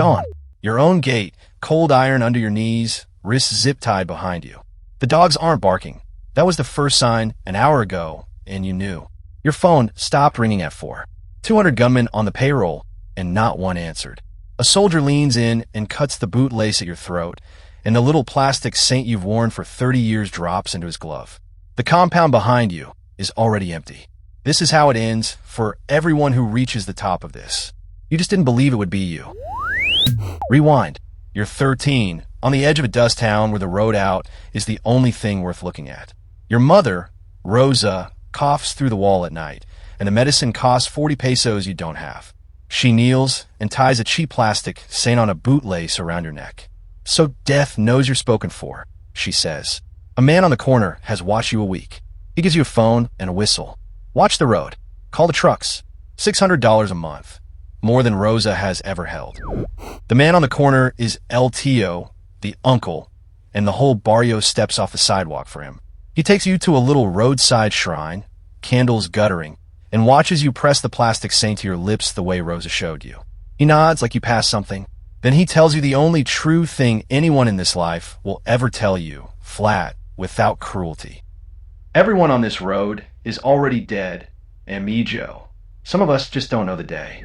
Dawn. Your own gate, cold iron under your knees, wrists zip-tied behind you. The dogs aren't barking. That was the first sign an hour ago, and you knew. Your phone stopped ringing at 4. 200 gunmen on the payroll, and not one answered. A soldier leans in and cuts the bootlace at your throat, and the little plastic saint you've worn for 30 years drops into his glove. The compound behind you is already empty. This is how it ends for everyone who reaches the top of this. You just didn't believe it would be you. Rewind. You're 13, on the edge of a dust town where the road out is the only thing worth looking at. Your mother, Rosa, coughs through the wall at night, and the medicine costs 40 pesos you don't have. She kneels and ties a cheap plastic saint on a bootlace around your neck. So death knows you're spoken for, she says. A man on the corner has watched you a week. He gives you a phone and a whistle. Watch the road. Call the trucks. $600 a month. More than Rosa has ever held. The man on the corner is El Tio, the uncle, and the whole barrio steps off the sidewalk for him. He takes you to a little roadside shrine, candles guttering, and watches you press the plastic saint to your lips the way Rosa showed you. He nods like you passed something. Then he tells you the only true thing anyone in this life will ever tell you, flat, without cruelty. Everyone on this road is already dead, amigo. Some of us just don't know the day.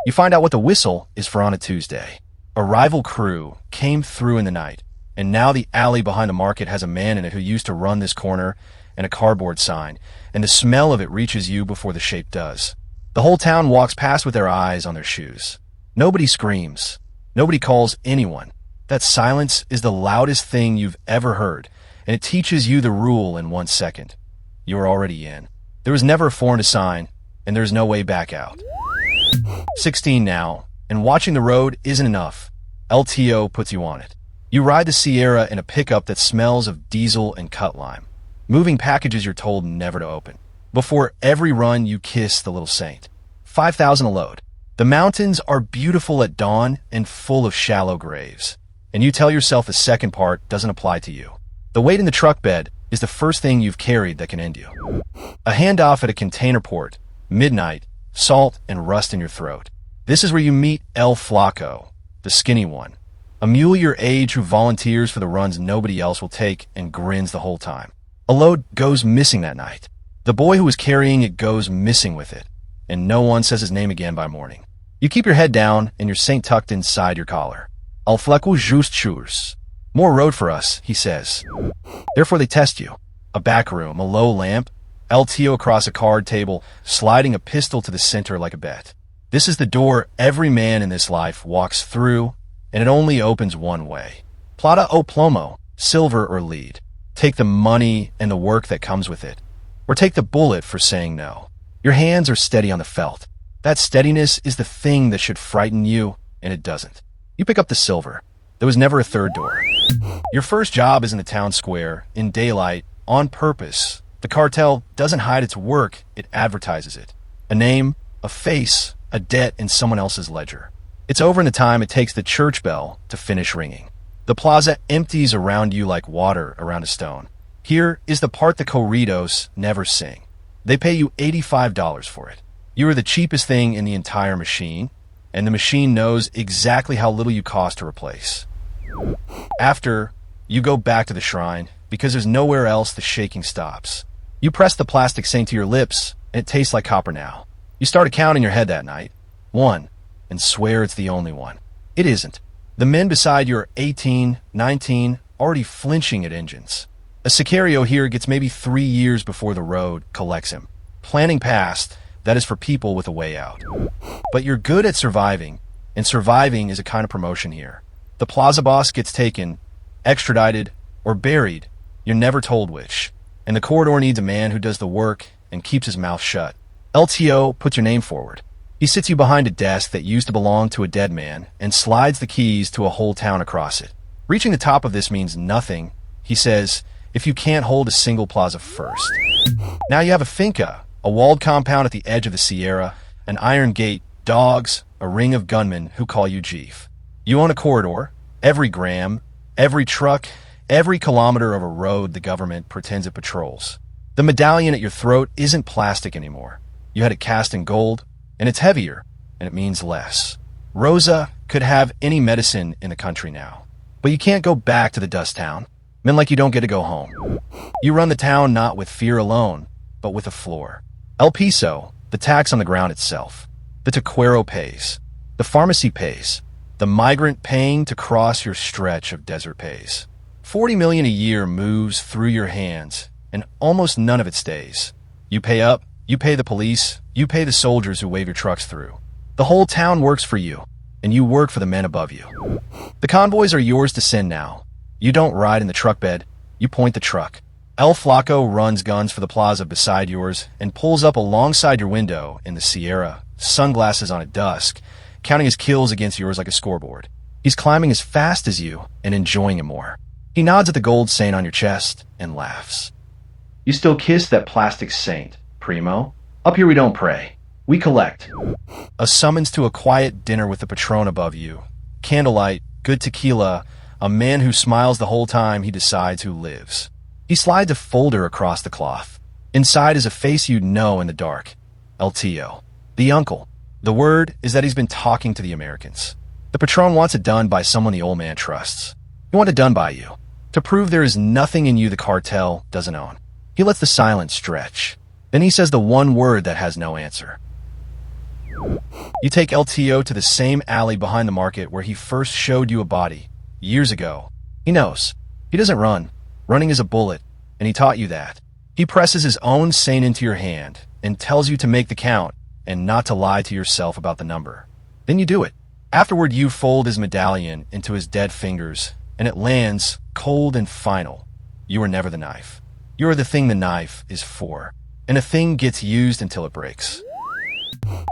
You find out what the whistle is for on a Tuesday. A rival crew came through in the night, and now the alley behind the market has a man in it who used to run this corner and a cardboard sign, and the smell of it reaches you before the shape does. The whole town walks past with their eyes on their shoes. Nobody screams. Nobody calls anyone. That silence is the loudest thing you've ever heard, and it teaches you the rule in 1 second. You're already in. There was never a form to sign, and there's no way back out. 16 now, and watching the road isn't enough. LTO puts you on it. You ride the Sierra in a pickup that smells of diesel and cut lime. Moving packages you're told never to open. Before every run, you kiss the little saint. 5,000 a load. The mountains are beautiful at dawn and full of shallow graves. And you tell yourself the second part doesn't apply to you. The weight in the truck bed is the first thing you've carried that can end you. A handoff at a container port. Midnight, salt and rust in your throat. This is where you meet El Flaco, the skinny one. A mule your age who volunteers for the runs nobody else will take and grins the whole time. A load goes missing that night. The boy who was carrying it goes missing with it, and no one says his name again by morning. You keep your head down and your saint tucked inside your collar. El Flaco just churs. More road for us, he says. Therefore they test you. A back room, a low lamp, LTO across a card table, sliding a pistol to the center like a bet. This is the door every man in this life walks through, and it only opens one way. Plata o plomo, silver or lead. Take the money and the work that comes with it. Or take the bullet for saying no. Your hands are steady on the felt. That steadiness is the thing that should frighten you, and it doesn't. You pick up the silver. There was never a third door. Your first job is in the town square, in daylight, on purpose. The cartel doesn't hide its work, it advertises it. A name, a face, a debt in someone else's ledger. It's over in the time it takes the church bell to finish ringing. The plaza empties around you like water around a stone. Here is the part the corridos never sing. They pay you $85 for it. You are the cheapest thing in the entire machine, and the machine knows exactly how little you cost to replace. After, you go back to the shrine, because there's nowhere else the shaking stops. You press the plastic saint to your lips, and it tastes like copper now. You start a count in your head that night. 1, and swear it's the only one. It isn't. The men beside you are 18, 19, already flinching at engines. A Sicario here gets maybe 3 years before the road collects him. Planning past, that is for people with a way out. But you're good at surviving, and surviving is a kind of promotion here. The plaza boss gets taken, extradited, or buried. You're never told which. And the corridor needs a man who does the work and keeps his mouth shut. LTO puts your name forward. He sits you behind a desk that used to belong to a dead man and slides the keys to a whole town across it. Reaching the top of this means nothing, he says, if you can't hold a single plaza first. Now you have a finca, a walled compound at the edge of the Sierra, an iron gate, dogs, a ring of gunmen who call you JEFE. You own a corridor, every gram, every truck, every kilometer of a road the government pretends it patrols. The medallion at your throat isn't plastic anymore. You had it cast in gold, and it's heavier, and it means less. Rosa could have any medicine in the country now. But you can't go back to the dust town. Men like you don't get to go home. You run the town not with fear alone, but with a floor. El piso, the tax on the ground itself. The taquero pays. The pharmacy pays. The migrant paying to cross your stretch of desert pays. 40 million a year moves through your hands, and almost none of it stays. You pay up, you pay the police, you pay the soldiers who wave your trucks through. The whole town works for you, and you work for the men above you. The convoys are yours to send now. You don't ride in the truck bed, you point the truck. El Flaco runs guns for the plaza beside yours and pulls up alongside your window in the Sierra, sunglasses on at dusk, counting his kills against yours like a scoreboard. He's climbing as fast as you and enjoying it more. He nods at the gold saint on your chest and laughs. You still kiss that plastic saint, primo? Up here we don't pray. We collect. A summons to a quiet dinner with the Patrón above you. Candlelight, good tequila, a man who smiles the whole time he decides who lives. He slides a folder across the cloth. Inside is a face you know in the dark. El Tío, the uncle. The word is that he's been talking to the Americans. The Patrón wants it done by someone the old man trusts. He wants it done by you, to prove there is nothing in you the cartel doesn't own. He lets the silence stretch. Then he says the one word that has no answer. You take El Tío to the same alley behind the market where he first showed you a body, years ago. He knows. He doesn't run. Running is a bullet, and he taught you that. He presses his own saint into your hand and tells you to make the count and not to lie to yourself about the number. Then you do it. Afterward, you fold his medallion into his dead fingers, and it lands cold and final. You are never the knife. You are the thing the knife is for, and a thing gets used until it breaks.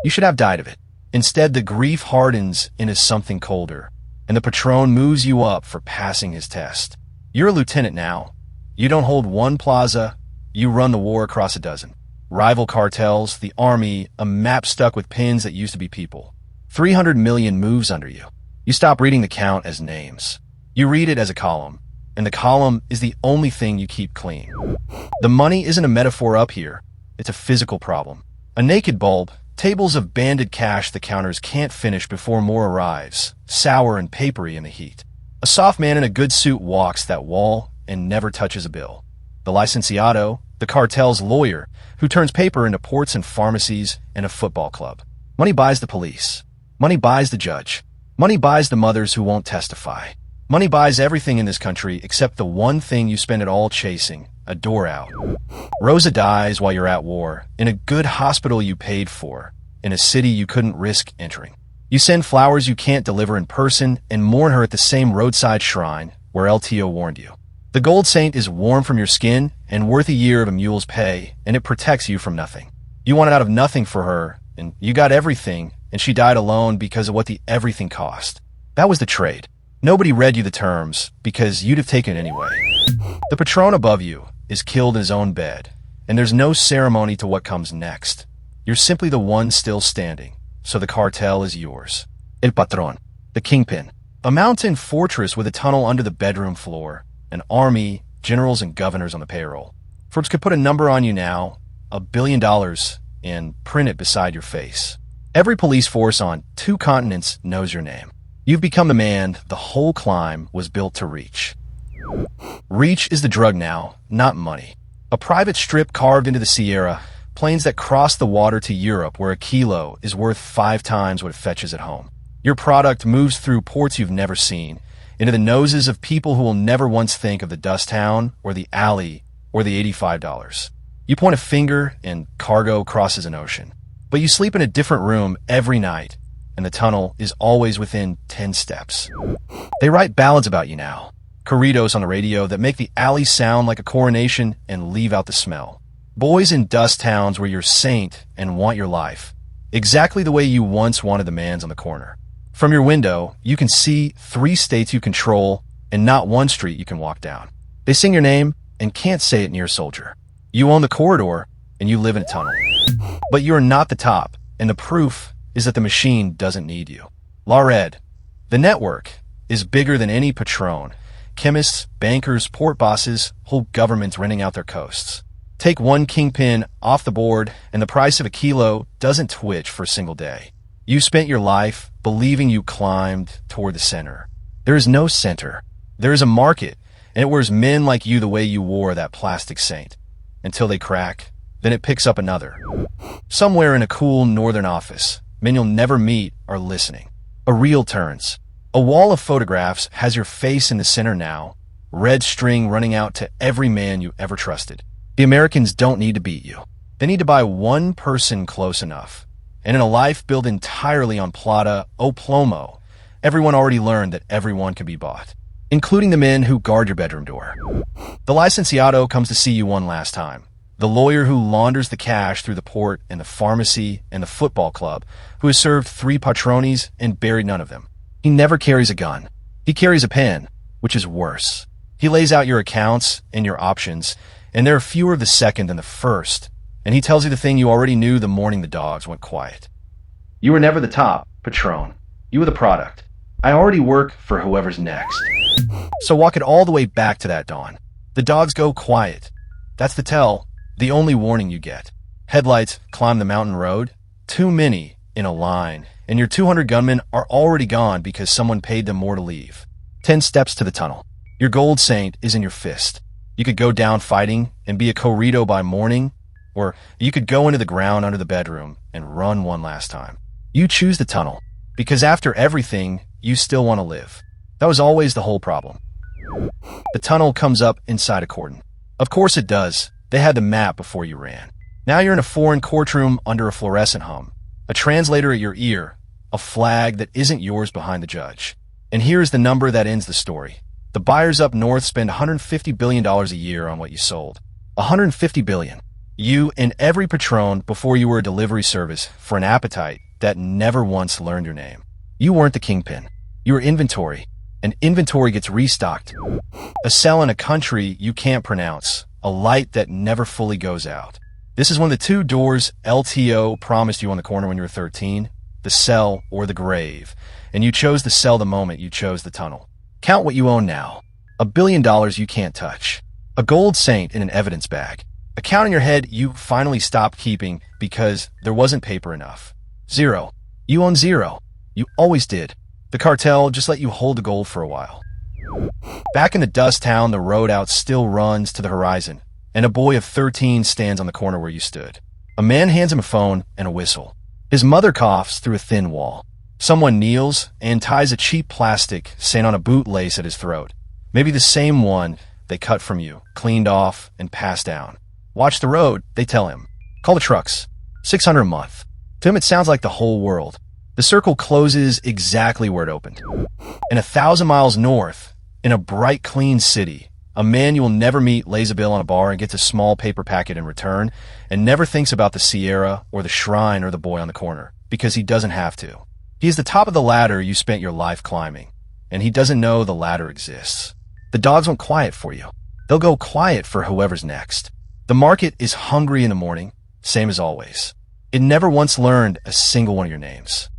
You should have died of it. Instead, the grief hardens into something colder, and the Patrón moves you up for passing his test. You're a lieutenant now. You don't hold one plaza, you run the war across a dozen. Rival cartels, the army, a map stuck with pins that used to be people. 300 million moves under you. You stop reading the count as names. You read it as a column, and the column is the only thing you keep clean. The money isn't a metaphor up here. It's a physical problem. A naked bulb, tables of banded cash the counters can't finish before more arrives, sour and papery in the heat. A soft man in a good suit walks that wall and never touches a bill. The licenciado, the cartel's lawyer, who turns paper into ports and pharmacies and a football club. Money buys the police. Money buys the judge. Money buys the mothers who won't testify. Money buys everything in this country except the one thing you spend it all chasing, a door out. Rosa dies while you're at war, in a good hospital you paid for, in a city you couldn't risk entering. You send flowers you can't deliver in person and mourn her at the same roadside shrine where El Tío warned you. The gold saint is warm from your skin and worth a year of a mule's pay, and it protects you from nothing. You wanted out of nothing for her, and you got everything, and she died alone because of what the everything cost. That was the trade. Nobody read you the terms, because you'd have taken it anyway. The Patrón above you is killed in his own bed, and there's no ceremony to what comes next. You're simply the one still standing, so the cartel is yours. El Patrón, the Kingpin, a mountain fortress with a tunnel under the bedroom floor, an army, generals and governors on the payroll. Forbes could put a number on you now, $1 billion, and print it beside your face. Every police force on 2 continents knows your name. You've become the man the whole climb was built to reach. Reach is the drug now, not money. A private strip carved into the Sierra, planes that cross the water to Europe where a kilo is worth 5 times what it fetches at home. Your product moves through ports you've never seen, into the noses of people who will never once think of the dust town or the alley or the $85. You point a finger and cargo crosses an ocean. But you sleep in a different room every night, and the tunnel is always within 10 steps. They write ballads about you now, corridos on the radio that make the alley sound like a coronation and leave out the smell. Boys in dust towns where you're saint and want your life, exactly the way you once wanted the mans on the corner. From your window, you can see 3 states you control and not 1 street you can walk down. They sing your name and can't say it near a soldier. You own the corridor and you live in a tunnel. But you're not the top, and the proof is that the machine doesn't need you. La Red, the network, is bigger than any Patrón. Chemists, bankers, port bosses, whole governments renting out their coasts. Take 1 Kingpin off the board, and the price of a kilo doesn't twitch for a single day. You spent your life believing you climbed toward the center. There is no center. There is a market, and it wears men like you the way you wore that plastic saint. Until they crack, then it picks up another. Somewhere in a cool northern office, men you'll never meet are listening. A reel turns. A wall of photographs has your face in the center now, red string running out to every man you ever trusted. The Americans don't need to beat you. They need to buy one person close enough. And in a life built entirely on plata o plomo, everyone already learned that everyone can be bought, including the men who guard your bedroom door. The licenciado comes to see you one last time. The lawyer who launders the cash through the port and the pharmacy and the football club, who has served 3 patronis and buried none of them. He never carries a gun. He carries a pen, which is worse. He lays out your accounts and your options, and there are fewer of the second than the first, and he tells you the thing you already knew the morning the dogs went quiet. You were never the top, Patrón. You were the product. I already work for whoever's next. So walk it all the way back to that dawn. The dogs go quiet. That's the tell, the only warning you get. Headlights climb the mountain road, too many in a line, and your 200 gunmen are already gone because someone paid them more to leave. 10 steps to the tunnel. Your gold saint is in your fist. You could go down fighting and be a corrido by morning, or you could go into the ground under the bedroom and run one last time. You choose the tunnel, because after everything, you still want to live. That was always the whole problem. The tunnel comes up inside a cordon. Of course it does. They had the map before you ran. Now you're in a foreign courtroom under a fluorescent hum, a translator at your ear, a flag that isn't yours behind the judge. And here's the number that ends the story. The buyers up north spend $150 billion a year on what you sold. $150 billion. You and every Patrón before you were a delivery service for an appetite that never once learned your name. You weren't the Kingpin. You were inventory, and inventory gets restocked. A cell in a country you can't pronounce, a light that never fully goes out. This is one of the 2 doors LTO promised you on the corner when you were 13, the cell or the grave, and you chose the cell the moment you chose the tunnel. Count what you own now. $1 billion you can't touch. A gold saint in an evidence bag. A count in your head you finally stopped keeping because there wasn't paper enough. 0. You own 0. You always did. The cartel just let you hold the gold for a while. Back in the dust town, the road out still runs to the horizon, and a boy of 13 stands on the corner where you stood. A man hands him a phone and a whistle. His mother coughs through a thin wall. Someone kneels and ties a cheap plastic saying on a bootlace at his throat. Maybe the same one they cut from you, cleaned off, and passed down. Watch the road, they tell him. Call the trucks. $600 a month. To him it sounds like the whole world. The circle closes exactly where it opened. And 1,000 miles north, in a bright, clean city, a man you will never meet lays a bill on a bar and gets a small paper packet in return and never thinks about the Sierra or the shrine or the boy on the corner, because he doesn't have to. He is the top of the ladder you spent your life climbing, and he doesn't know the ladder exists. The dogs won't quiet for you. They'll go quiet for whoever's next. The market is hungry in the morning, same as always. It never once learned a single one of your names.